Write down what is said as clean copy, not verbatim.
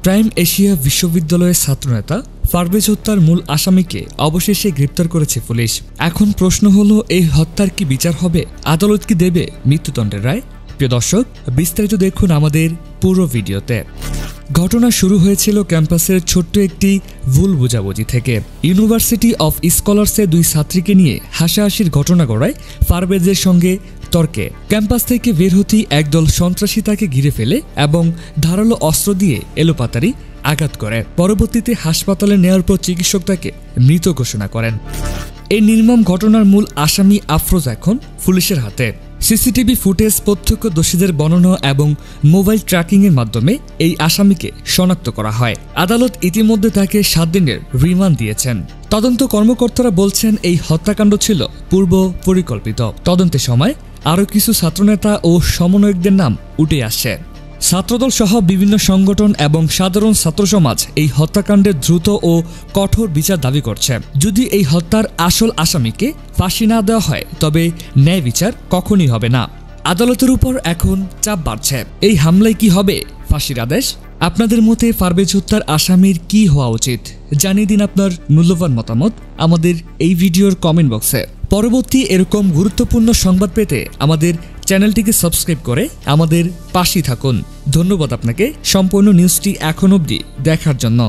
Prime Asia বিশ্ববিদ্যালয়ের ছাত্রনেতা পারভেজ হত্যার মূল আসামিকে অবশেষে গ্রেপ্তার করেছে পুলিশ। এখন প্রশ্ন হলো, এই হত্যার কি বিচার হবে? আদালত কি দেবে মৃত্যুদণ্ডের রায়? প্রিয় দর্শক, বিস্তারিত দেখুন আমাদের পুরো ভিডিওতে। ঘটনা শুরু হয়েছিল ক্যাম্পাসের ছোট্ট একটি ভুল বোঝাবুঝি থেকে। ইউনিভার্সিটি অফ স্কলার্সে দুই ছাত্রীকে নিয়ে হাসাহাসির ঘটনা গড়ায় পারভেজের সঙ্গে তর্কে। ক্যাম্পাস থেকে বের হতেই একদল সন্ত্রাসী তাকে ঘিরে ফেলে এবং ধারালো অস্ত্র দিয়ে এলোপাতাড়ি আঘাত করে। পরবর্তীতে হাসপাতালে নেওয়ার পর চিকিৎসক তাকে মৃত ঘোষণা করেন। এই নির্মম ঘটনার মূল আসামি আফরোজ এখন পুলিশের হাতে। সিসিটিভি ফুটেজ, প্রত্যক্ষদর্শীদের বর্ণনা এবং মোবাইল ট্র্যাকিংয়ের মাধ্যমে এই আসামিকে শনাক্ত করা হয়। আদালত ইতিমধ্যে তাকে 7 দিনের রিমান্ড দিয়েছেন। তদন্ত কর্মকর্তারা বলছেন, এই হত্যাকাণ্ড ছিল পূর্ব পরিকল্পিত। তদন্তের সময় আরও কিছু ছাত্রনেতা ও সমন্বয়কদের নাম উঠে আসছে। ছাত্রদল সহ বিভিন্ন সংগঠন এবং সাধারণ ছাত্র সমাজ এই হত্যাকাণ্ডের দ্রুত ও কঠোর বিচার দাবি করছে। যদি এই হত্যার আসল আসামিকে ফাঁসি না দেওয়া হয়, তবে ন্যায় বিচার কখনই হবে না। আদালতের উপর এখন চাপ বাড়ছে। এই হামলায় কি হবে ফাঁসির আদেশ? আপনাদের মতে পারভেজ হত্যার আসামির কি হওয়া উচিত? জানিয়ে দিন আপনার মূল্যবান মতামত আমাদের এই ভিডিওর কমেন্ট বক্সে। পরবর্তী এরকম গুরুত্বপূর্ণ সংবাদ পেতে আমাদের চ্যানেলটিকে সাবস্ক্রাইব করে আমাদের পাশেই থাকুন। ধন্যবাদ আপনাকে সম্পূর্ণ নিউজটি এখন অবধি দেখার জন্য।